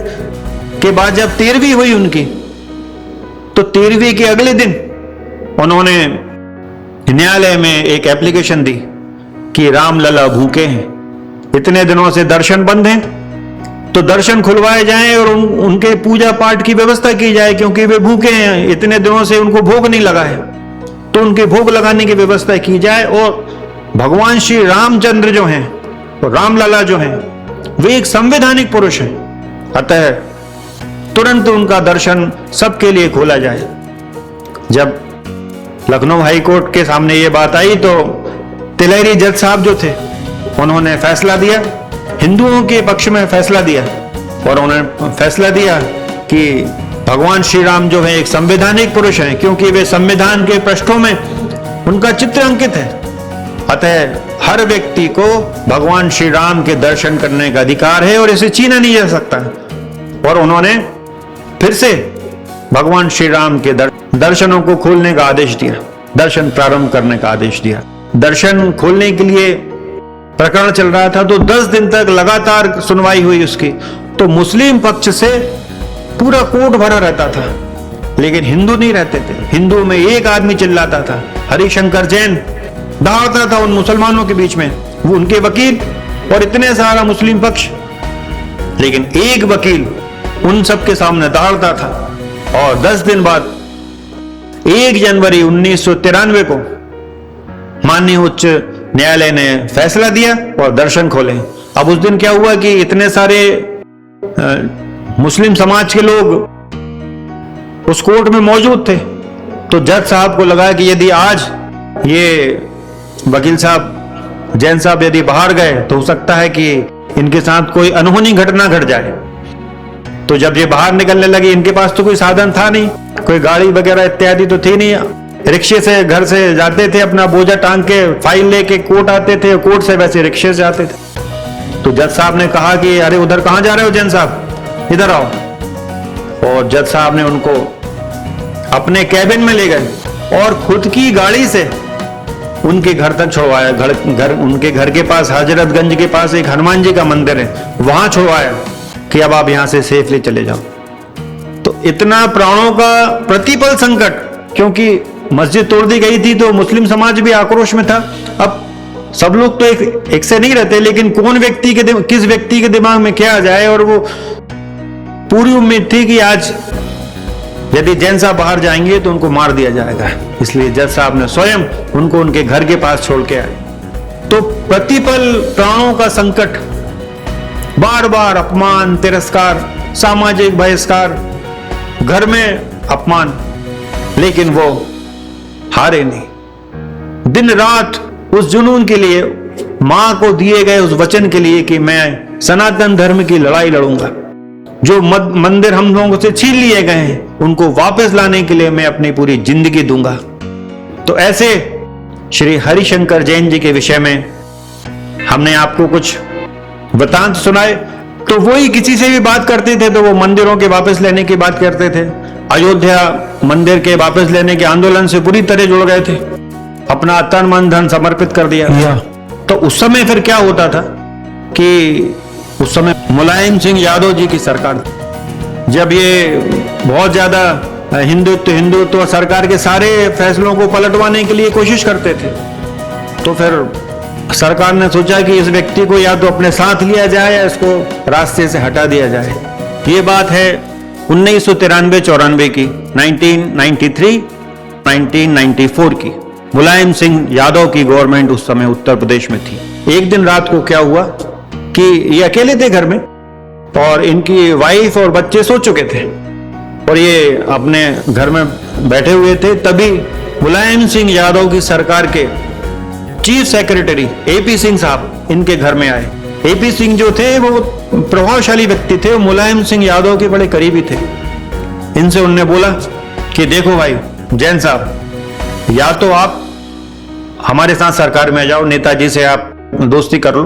के बाद जब 13वीं हुई उनकी, तो 13वीं के अगले दिन उन्होंने न्यायालय में एक एप्लीकेशन दी कि रामलला भूखे हैं, इतने दिनों से दर्शन बंद हैं, तो दर्शन खुलवाए जाएं और उनके पूजा पाठ की व्यवस्था की जाए, क्योंकि वे भूखे हैं, इतने दिनों से उनको भोग नहीं लगा है, तो उनके भोग लगाने की व्यवस्था की जाए। और भगवान श्री रामचंद्र जो हैं, तो रामलला जो हैं, वे एक संवैधानिक पुरुष हैं, अतः तुरंत उनका दर्शन सबके लिए खोला जाए। जब लखनऊ हाई कोर्ट के सामने ये बात आई, तो तिलहरी जज साहब जो थे, उन्होंने फैसला दिया, हिंदुओं के पक्ष में फैसला दिया, और उन्होंने फैसला दिया कि भगवान श्री राम जो है एक संवैधानिक पुरुष हैं, क्योंकि वे संविधान के पृष्ठों में उनका चित्र अंकित है। अतः हर व्यक्ति को भगवान श्री राम के दर्शन करने का अधिकार है और इसे छीना नहीं जा सकता। और उन्होंने फिर से भगवान श्री राम के दर्शनों को खोलने का आदेश दिया, दर्शन प्रारंभ करने का आदेश दिया। दर्शन खोलने के लिए प्रकरण चल रहा था, तो 10 दिन तक लगातार सुनवाई हुई उसकी। तो मुस्लिम पक्ष से पूरा कोर्ट भरा रहता था, लेकिन हिंदू नहीं रहते थे। हिंदू में एक आदमी चिल्लाता था, हरिशंकर जैन दहाड़ता था उन मुसलमानों के बीच में, वो उनके वकील और इतने सारा मुस्लिम पक्ष, लेकिन एक वकील उन सब के सामने दहाड़ता था। और 10 दिन बाद 1 जनवरी 1993 को माननीय उच्च न्यायालय ने फैसला दिया और दर्शन खोले। अब उस दिन क्या हुआ कि इतने सारे मुस्लिम समाज के लोग उस कोर्ट में मौजूद थे, तो जज साहब को लगा कि यदि आज ये वकील साहब, जैन साहब यदि बाहर गए, तो हो सकता है कि इनके साथ कोई अनहोनी घटना घट जाए। तो जब ये बाहर निकलने लगे, इनके पास तो कोई साधन था नहीं, कोई गाड़ी वगैरह इत्यादि तो थी नहीं, रिक्शे से घर से जाते थे, अपना बोझा टांग के फाइल लेके कोर्ट आते थे, कोर्ट से वैसे रिक्शे से जाते थे। तो जज साहब ने कहा कि अरे उधर कहां जा रहे हो जैन साहब, इधर आओ। और जज साहब ने उनको अपने कैबिन में ले गए और खुद की गाड़ी से उनके घर तक छुड़वाया। उनके घर के पास, हजरतगंज के पास एक हनुमान जी का मंदिर है, वहां छुड़वाया कि अब आप यहां से सेफली चले जाओ। तो इतना प्राणों का प्रतिपल संकट, क्योंकि मस्जिद तोड़ दी गई थी, तो मुस्लिम समाज भी आक्रोश में था। अब सब लोग तो एक से नहीं रहते, लेकिन कौन व्यक्ति के किस व्यक्ति के दिमाग में क्या आ जाए। और वो पूरी उम्मीद थी कि आज यदि जैन साहब बाहर जाएंगे तो उनको मार दिया जाएगा, इसलिए जज साहब ने स्वयं उनको उनके घर के पास छोड़ के आए। तो प्रतिपल प्राणों का संकट, बार बार अपमान, तिरस्कार, सामाजिक बहिष्कार, घर में अपमान, लेकिन वो हारे नहीं। दिन रात उस जुनून के लिए, मां को दिए गए उस वचन के लिए कि मैं सनातन धर्म की लड़ाई लड़ूंगा, जो मंदिर हम लोगों से छीन लिए गए हैं उनको वापस लाने के लिए मैं अपनी पूरी जिंदगी दूंगा। तो ऐसे श्री हरिशंकर जैन जी के विषय में हमने आपको कुछ वृतांत सुनाए। तो वही किसी से भी बात करते थे तो वो मंदिरों के वापस लेने की बात करते थे, अयोध्या मंदिर के वापस लेने के आंदोलन से पूरी तरह जुड़ गए थे, अपना तन मन धन समर्पित कर दिया। तो उस समय फिर क्या होता था कि उस समय मुलायम सिंह यादव जी की सरकार, जब ये बहुत ज्यादा हिंदुत्व हिंदुत्व सरकार के सारे फैसलों को पलटवाने के लिए कोशिश करते थे। तो फिर सरकार ने सोचा कि इस व्यक्ति को या तो अपने साथ लिया जाए या इसको रास्ते से हटा दिया जाए। ये बात है 1993-94 की, 1993, 1994 की। मुलायम सिंह यादव की गवर्नमेंट उस समय उत्तर प्रदेश में थी। एक दिन रात को क्या हुआ कि ये अकेले थे घर में और इनकी वाइफ और बच्चे सो चुके थे और ये अपने घर में बैठे हुए थे। तभी मुलायम सिंह यादव की सरकार के चीफ सेक्रेटरी एपी सिंह साहब इनके घर में आए। एपी सिंह जो थे वो प्रभावशाली व्यक्ति थे, मुलायम सिंह यादव के बड़े करीबी थे। इनसे उनने बोला कि देखो भाई जैन साहब, या तो आप हमारे साथ सरकार में आ जाओ, नेताजी से आप दोस्ती कर लो,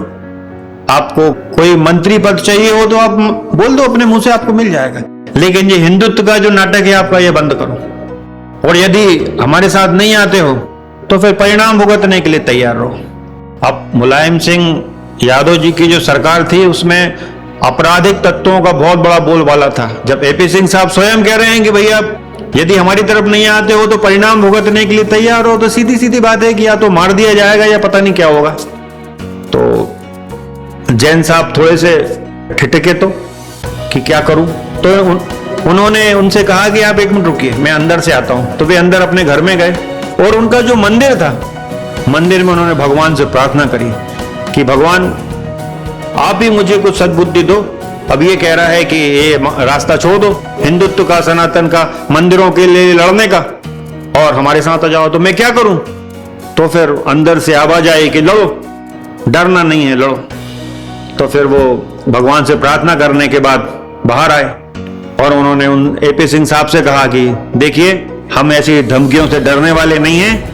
आपको कोई मंत्री पद चाहिए हो तो आप बोल दो, अपने मुंह से आपको मिल जाएगा, लेकिन ये हिंदुत्व का जो नाटक है आपका ये बंद करो, और यदि हमारे साथ नहीं आते हो तो फिर परिणाम भुगतने के लिए तैयार रहो। अब मुलायम सिंह यादव जी की जो सरकार थी उसमें आपराधिक तत्वों का बहुत बड़ा बोलबाला था। जब एपी सिंह साहब स्वयं कह रहे हैं कि भैया यदि हमारी तरफ नहीं आते हो तो परिणाम भुगतने के लिए तैयार हो, तो सीधी सीधी बात है कि या तो मार दिया जाएगा या पता नहीं क्या होगा। तो जैन साहब थोड़े से ठिठके तो कि क्या करूं, तो उन्होंने उनसे कहा कि आप एक मिनट रुकिए, मैं अंदर से आता हूं। तो वे अंदर अपने घर में गए और उनका जो मंदिर था, मंदिर में उन्होंने भगवान से प्रार्थना करी कि भगवान आप ही मुझे कुछ सद्बुद्धि दो। अब ये कह रहा है कि ये रास्ता छोड़ दो हिंदुत्व का, सनातन का, मंदिरों के लिए लड़ने का, और हमारे साथ आ जाओ। तो मैं क्या करूं? तो फिर अंदर से आवाज आई कि लड़ो, डरना नहीं है, लड़ो। तो फिर वो भगवान से प्रार्थना करने के बाद बाहर आए और उन्होंने उन एपी सिंह साहब से कहा कि देखिए हम ऐसी धमकियों से डरने वाले नहीं हैं,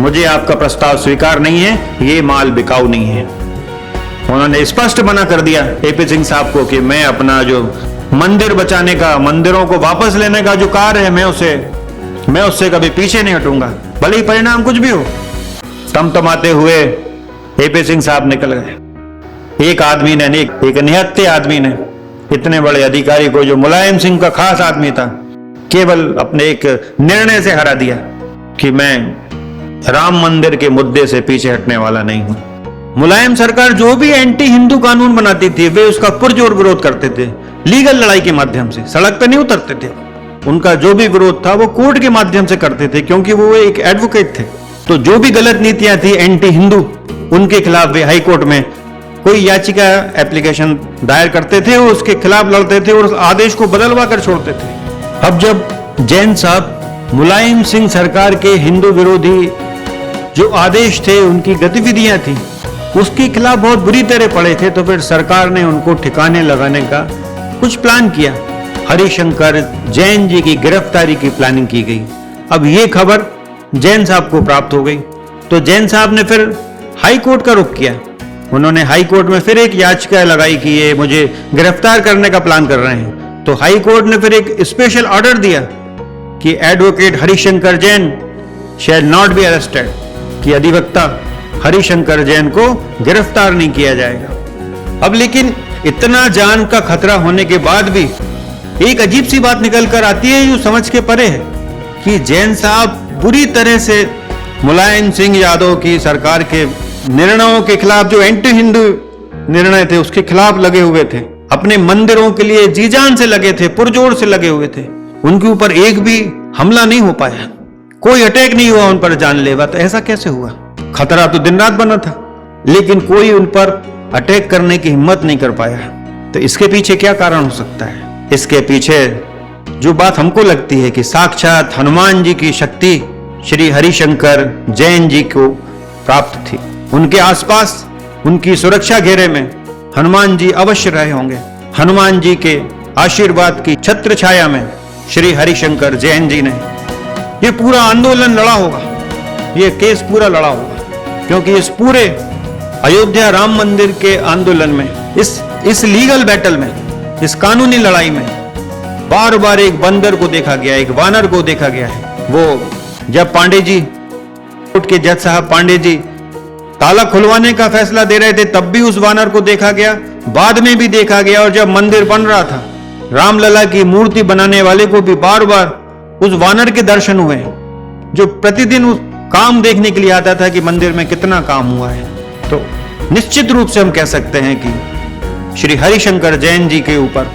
मुझे आपका प्रस्ताव स्वीकार नहीं है, ये माल बिकाऊ नहीं है। उन्होंने स्पष्ट मना कर दिया एपी सिंह साहब को कि मैं अपना जो मंदिर बचाने का, मंदिरों को वापस लेने का जो कार्य है, मैं उससे कभी पीछे नहीं हटूंगा, भले ही परिणाम कुछ भी हो। तमतमाते हुए एपी सिंह साहब निकल गए। एक आदमी ने, एक निहत्थे आदमी ने इतने बड़े अधिकारी को, जो मुलायम सिंह का खास आदमी था, केवल अपने एक निर्णय से हरा दिया कि मैं राम मंदिर के मुद्दे से पीछे हटने वाला नहीं हूं। मुलायम सरकार जो भी एंटी हिंदू कानून बनाती थी वे उसका पुरजोर विरोध करते थे, लीगल लड़ाई के माध्यम से, सड़क पे नहीं उतरते थे। उनका जो भी विरोध था वो कोर्ट के माध्यम से करते थे, क्योंकि वो एक एडवोकेट थे। तो जो भी गलत नीतियां थी एंटी हिंदू, उनके खिलाफ वे हाई कोर्ट में कोई याचिका एप्लीकेशन दायर करते थे और उसके खिलाफ लड़ते थे और उस आदेश को बदलवा कर छोड़ते थे। अब जब जैन साहब मुलायम सिंह सरकार के हिंदू विरोधी जो आदेश थे, उनकी गतिविधियां थी, उसके खिलाफ बहुत बुरी तरह पड़े थे, तो फिर सरकार ने उनको ठिकाने लगाने का कुछ प्लान किया। हरिशंकर जैन जी की गिरफ्तारी की प्लानिंग की गई। अब ये खबर जैन साहब को प्राप्त हो गई, तो जैन साहब ने फिर हाई कोर्ट का रुख किया। उन्होंने हाई कोर्ट में फिर एक याचिका लगाई कि ये मुझे गिरफ्तार करने का प्लान कर रहे हैं। तो हाई कोर्ट ने फिर एक स्पेशल ऑर्डर दिया कि advocate Harishankar Jain shall not be arrested, कि अधिवक्ता हरिशंकर जैन को गिरफ्तार नहीं किया जाएगा। अब लेकिन इतना जान का खतरा होने के बाद भी एक अजीब सी बात निकल कर आती है, जो समझ के परे है, कि जैन साहब बुरी तरह से मुलायम सिंह यादव की सरकार के निर्णयों के खिलाफ, जो एंटी हिंदू निर्णय थे उसके खिलाफ लगे हुए थे, अपने मंदिरों के लिए जी जान से लगे थे, पुरजोर से लगे हुए थे। उनके ऊपर एक भी हमला नहीं हो पाया, कोई अटैक नहीं हुआ उन पर जानलेवा। तो ऐसा कैसे हुआ? खतरा तो दिन रात बना था, लेकिन कोई उन पर अटैक करने की हिम्मत नहीं कर पाया। तो इसके पीछे क्या कारण हो सकता है? इसके पीछे जो बात हमको लगती है कि साक्षात हनुमान जी की शक्ति श्री हरिशंकर जैन जी को प्राप्त थी। उनके आसपास, उनकी सुरक्षा घेरे में हनुमान जी अवश्य रहे होंगे। हनुमान जी के आशीर्वाद की छत्र छाया में श्री हरिशंकर जैन जी ने ये पूरा आंदोलन लड़ा होगा, ये केस पूरा लड़ा होगा, क्योंकि इस पूरे अयोध्या राम मंदिर के आंदोलन में, इस लीगल बैटल में, इस कानूनी लड़ाई में बार बार एक बंदर को देखा गया, एक वानर को देखा गया है। वो जब पांडे जी, कोर्ट के जज साहब पांडे जी ताला खुलवाने का फैसला दे रहे थे, तब भी उस वानर को देखा गया, बाद में भी देखा गया, और जब मंदिर बन रहा था, रामलला की मूर्ति बनाने वाले को भी बार बार उस वानर के दर्शन हुए जो प्रतिदिन उस काम देखने के लिए आता था कि मंदिर में कितना काम हुआ है। तो निश्चित रूप से हम कह सकते हैं कि श्री हरिशंकर जैन जी के ऊपर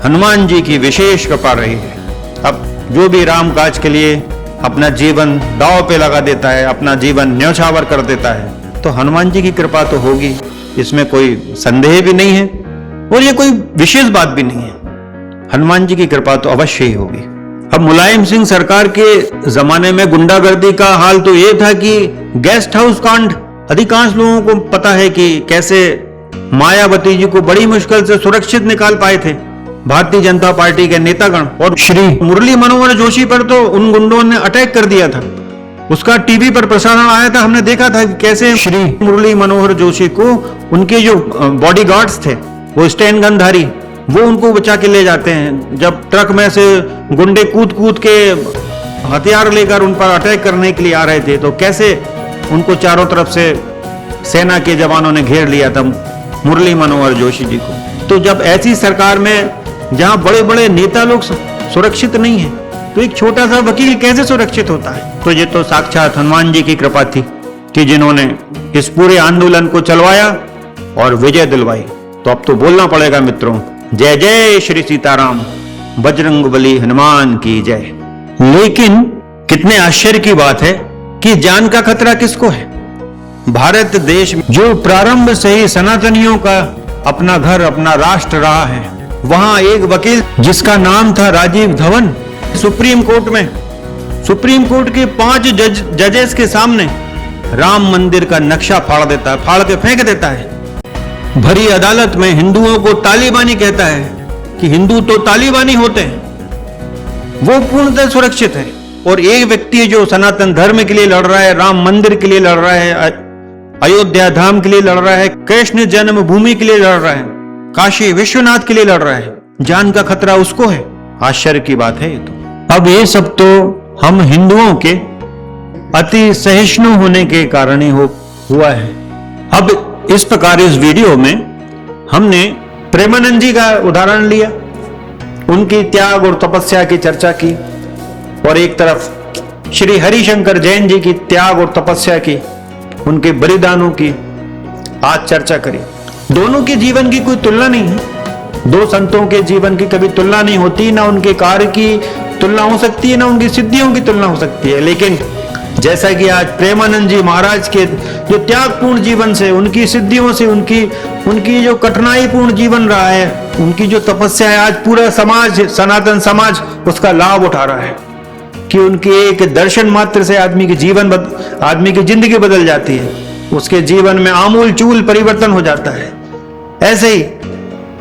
हनुमान जी की विशेष कृपा रही है। अब जो भी राम काज के लिए अपना जीवन दांव पे लगा देता है, अपना जीवन न्यौछावर कर देता है, तो हनुमान जी की कृपा तो होगी, इसमें कोई संदेह भी नहीं है और ये कोई विशेष बात भी नहीं है। हनुमान जी की कृपा तो अवश्य ही होगी। अब मुलायम सिंह सरकार के जमाने में गुंडागर्दी का हाल तो ये था कि गेस्ट हाउस कांड, अधिकांश लोगों को पता है कि कैसे मायावती जी को बड़ी मुश्किल से सुरक्षित निकाल पाए थे भारतीय जनता पार्टी के नेतागण। और श्री मुरली मनोहर जोशी पर तो उन गुंडों ने अटैक कर दिया था, उसका टीवी पर प्रसारण आया था, हमने देखा था कि कैसे श्री मुरली मनोहर जोशी को उनके जो बॉडीगार्ड्स थे, वो स्टैन गनधारी, वो उनको बचा के ले जाते हैं। जब ट्रक में से गुंडे कूद कूद के हथियार लेकर उन पर अटैक करने के लिए आ रहे थे, तो कैसे उनको चारों तरफ से सेना के जवानों ने घेर लिया था मुरली मनोहर जोशी जी को। तो जब ऐसी सरकार में जहां बड़े बड़े नेता लोग सुरक्षित नहीं है, तो एक छोटा सा वकील कैसे सुरक्षित होता है? तो ये तो साक्षात हनुमान जी की कृपा थी कि जिन्होंने इस पूरे आंदोलन को चलवाया और विजय दिलवाई। तो अब तो बोलना पड़ेगा मित्रों, जय जय श्री सीताराम, बजरंगबली हनुमान की जय। लेकिन कितने आश्चर्य की बात है कि जान का खतरा किसको है? भारत देश जो प्रारंभ से ही सनातनियों का अपना घर, अपना राष्ट्र रहा है, वहां एक वकील जिसका नाम था राजीव धवन, सुप्रीम कोर्ट के 5 जजेस के सामने राम मंदिर का नक्शा फाड़ देता है, फाड़ के फेंक देता है। भरी अदालत में हिंदुओं को तालिबानी कहता है कि हिंदू तो तालिबानी होते हैं, वो पूर्णतः सुरक्षित है। और एक व्यक्ति जो सनातन धर्म के लिए लड़ रहा है, राम मंदिर के लिए लड़ रहा है, अयोध्या धाम के लिए लड़ रहा है, कृष्ण जन्मभूमि के लिए लड़ रहा है, काशी विश्वनाथ के लिए लड़ रहा है, जान का खतरा उसको है। आश्चर्य की बात है ये तो। अब ये सब तो हम हिंदुओं के अति सहिष्णु होने के कारण ही हुआ है। अब इस प्रकार इस वीडियो में हमने प्रेमानंद जी का उदाहरण लिया, उनकी त्याग और तपस्या की चर्चा की, और एक तरफ श्री हरिशंकर जैन जी की त्याग और तपस्या की, उनके बलिदानों की आज चर्चा करी। दोनों के जीवन की कोई तुलना नहीं है, दो संतों के जीवन की कभी तुलना नहीं होती, ना उनके कार्य की तुलना हो सकती है, ना उनकी सिद्धियों की तुलना हो सकती है। लेकिन जैसा कि आज प्रेमानंद जी महाराज के जो त्यागपूर्ण जीवन से, उनकी सिद्धियों से, उनकी जो कठिनाईपूर्ण जीवन रहा है, उनकी जो तपस्या है, आज पूरा समाज, सनातन समाज उसका लाभ उठा रहा है कि उनके एक दर्शन मात्र से आदमी की जिंदगी बदल जाती है, उसके जीवन में आमूल चूल परिवर्तन हो जाता है। ऐसे ही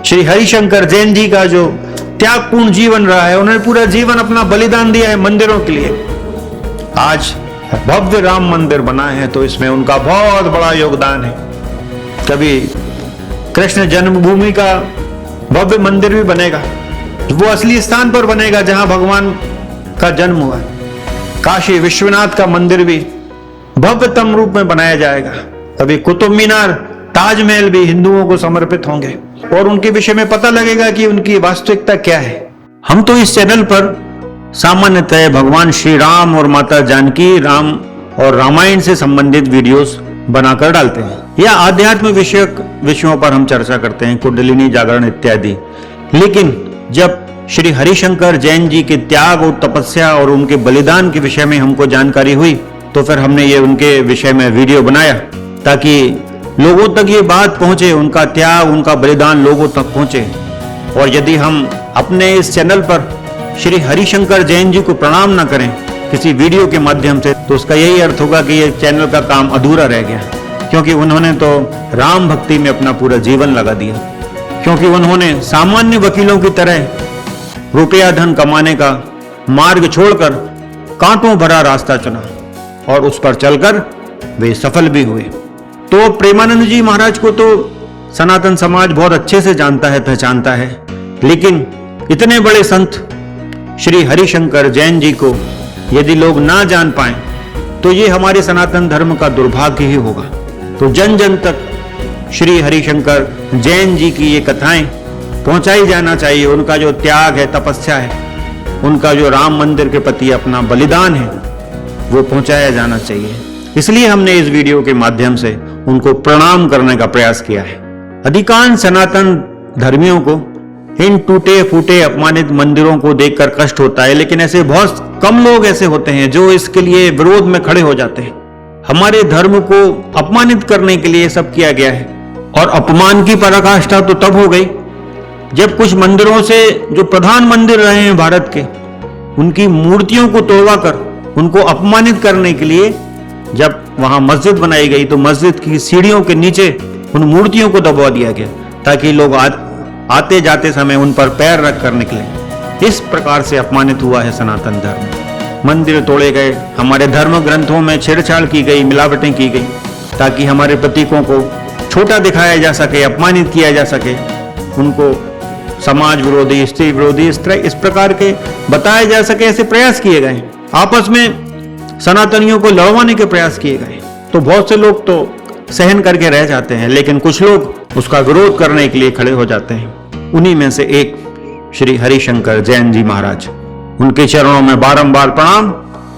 श्री हरिशंकर जैन जी का जो त्यागपूर्ण जीवन रहा है, उन्होंने पूरा जीवन अपना बलिदान दिया है मंदिरों के लिए। आज भव्य राम मंदिर बना है, तो इसमें उनका बहुत बड़ा योगदान है। कभी कृष्ण जन्मभूमि का भव्य मंदिर भी बनेगा, वो असली स्थान पर बनेगा जहां भगवान का जन्म हुआ। काशी विश्वनाथ का मंदिर भी भव्यतम रूप में बनाया जाएगा। कभी कुतुब मीनार, ताजमहल भी हिंदुओं को समर्पित होंगे और उनके विषय में पता लगेगा कि उनकी वास्तविकता क्या है। हम तो इस चैनल पर सामान्यतः भगवान श्री राम और माता जानकी, राम और रामायण से संबंधित वीडियोस बनाकर डालते हैं, या आध्यात्म विषयों पर हम चर्चा करते हैं, कुंडलिनी जागरण इत्यादि। लेकिन जब श्री हरिशंकर जैन जी के त्याग और तपस्या और उनके बलिदान के विषय में हमको जानकारी हुई, तो फिर हमने ये उनके विषय में वीडियो बनाया ताकि लोगों तक ये बात पहुंचे, उनका त्याग, उनका बलिदान लोगों तक पहुंचे। और यदि हम अपने इस चैनल पर श्री हरिशंकर जैन जी को प्रणाम ना करें किसी वीडियो के माध्यम से, तो उसका यही अर्थ होगा कि ये चैनल का काम अधूरा रह गया, क्योंकि उन्होंने तो राम भक्ति में अपना पूरा जीवन लगा दिया, क्योंकि उन्होंने सामान्य वकीलों की तरह रुपया धन कमाने का मार्ग छोड़कर कांटों भरा रास्ता चुना और उस पर चलकर वे सफल भी हुए। तो प्रेमानंद जी महाराज को तो सनातन समाज बहुत अच्छे से जानता है, पहचानता है, लेकिन इतने बड़े संत श्री हरिशंकर जैन जी को यदि लोग ना जान पाए तो ये हमारे सनातन धर्म का दुर्भाग्य ही होगा। तो जन जन तक श्री हरिशंकर जैन जी की ये कथाएं पहुंचाई जाना चाहिए, उनका जो त्याग है, तपस्या है, उनका जो राम मंदिर के प्रति अपना बलिदान है वो पहुंचाया जाना चाहिए। इसलिए हमने इस वीडियो के माध्यम से उनको प्रणाम करने का प्रयास किया है। अधिकांश सनातन धर्मियों को इन टूटे फूटे अपमानित मंदिरों को देखकर कष्ट होता है, लेकिन ऐसे बहुत कम लोग ऐसे होते हैं जो इसके लिए विरोध में खड़े हो जाते हैं। हमारे धर्म को अपमानित करने के लिए सब किया गया है, और अपमान की पराकाष्ठा तो तब हो गई जब कुछ मंदिरों से, जो प्रधान मंदिर रहे हैं भारत के, उनकी मूर्तियों को तोड़वाकर उनको अपमानित करने के लिए जब वहां मस्जिद बनाई गई तो मस्जिद की सीढ़ियों के नीचे उन मूर्तियों को दबा दिया गया ताकि लोग आते जाते समय उन पर पैर रख कर निकले। इस प्रकार से अपमानित हुआ है सनातन धर्म। मंदिर तोड़े गए, हमारे धर्म ग्रंथों में छेड़छाड़ की गई, मिलावटें की गई ताकि हमारे प्रतीकों को छोटा दिखाया जा सके, अपमानित किया जा सके, उनको समाज विरोधी, स्त्री विरोधी, इस प्रकार के बताया जा सके। ऐसे प्रयास किए गए, आपस में सनातनियों को लड़वाने के प्रयास किए गए। तो बहुत से लोग तो सहन करके रह जाते हैं, लेकिन कुछ लोग उसका विरोध करने के लिए खड़े हो जाते हैं। उन्हीं में से एक श्री हरिशंकर जैन जी महाराज, उनके चरणों में बारंबार प्रणाम,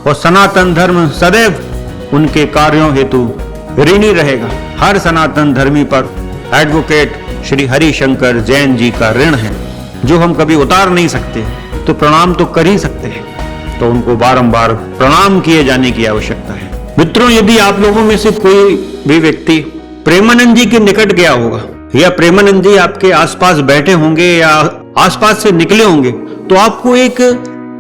और सनातन धर्म सदैव उनके कार्यों हेतु ऋणी रहेगा। हर सनातन धर्मी पर एडवोकेट श्री हरिशंकर जैन जी का ऋण है जो हम कभी उतार नहीं सकते, तो प्रणाम तो कर ही सकते हैं। तो उनको बारंबार प्रणाम किए जाने की आवश्यकता है। मित्रों, यदि आप लोगों में से कोई भी व्यक्ति प्रेमानंद जी के निकट गया होगा, या प्रेमानंद जी आपके आसपास बैठे होंगे या आसपास से निकले होंगे, तो आपको एक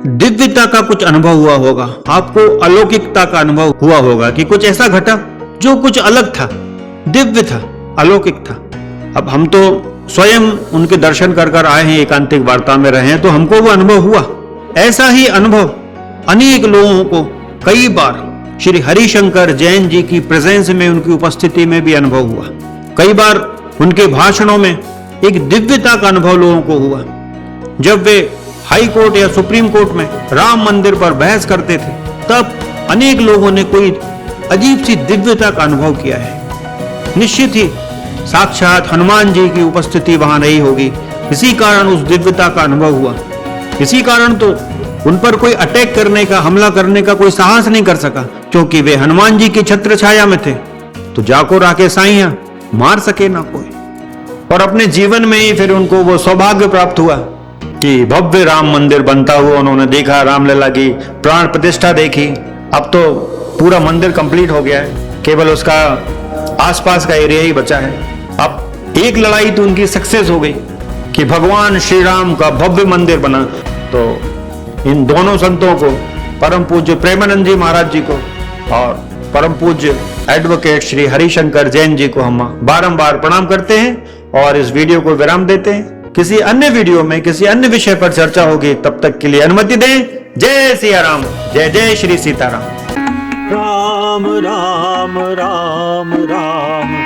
दिव्यता का कुछ अनुभव हुआ होगा, आपको अलौकिकता का अनुभव हुआ होगा कि कुछ ऐसा घटा जो कुछ अलग था, दिव्य था, अलौकिक था। अब हम तो स्वयं उनके दर्शन कर कर आए हैं, एकांतिक वार्ता में रहे हैं, तो हमको वो अनुभव हुआ। ऐसा ही अनुभव अनेक लोगों को कई बार श्री हरिशंकर जैन जी की प्रेजेंस में, उनकी उपस्थिति में भी अनुभव हुआ। कई बार उनके भाषणों में एक दिव्यता का अनुभव लोगों को हुआ। जब वे हाई कोर्ट या सुप्रीम कोर्ट में राम मंदिर पर बहस करते थे, तब अनेक लोगों ने कोई अजीब सी दिव्यता का अनुभव किया है। निश्चित ही साक्षात हनुमान जी की उपस्थिति वहां नहीं होगी, इसी कारण उस दिव्यता का अनुभव हुआ। इसी कारण तो उन पर कोई अटैक करने का, हमला करने का कोई साहस नहीं कर सका, क्योंकि वे हनुमान जी की छत्र छाया में थे। तो जाको राके साइया, मार सके ना कोई। और अपने जीवन में ही फिर उनको वो सौभाग्य प्राप्त हुआ कि भव्य राम मंदिर बनता हुआ उन्होंने देखा, रामलला की प्राण प्रतिष्ठा देखी। अब तो पूरा मंदिर कंप्लीट हो गया है, केवल उसका आसपास का एरिया ही बचा है। अब एक लड़ाई तो उनकी सक्सेस हो गई कि भगवान श्री राम का भव्य मंदिर बना। तो इन दोनों संतों को, परम पूज्य प्रेमानंद जी महाराज जी को और परम पूज्य एडवोकेट श्री हरिशंकर जैन जी को हम बारंबार प्रणाम करते हैं और इस वीडियो को विराम देते हैं। किसी अन्य वीडियो में किसी अन्य विषय पर चर्चा होगी, तब तक के लिए अनुमति दें। जय सिया राम, जय जय श्री सीताराम। राम राम राम राम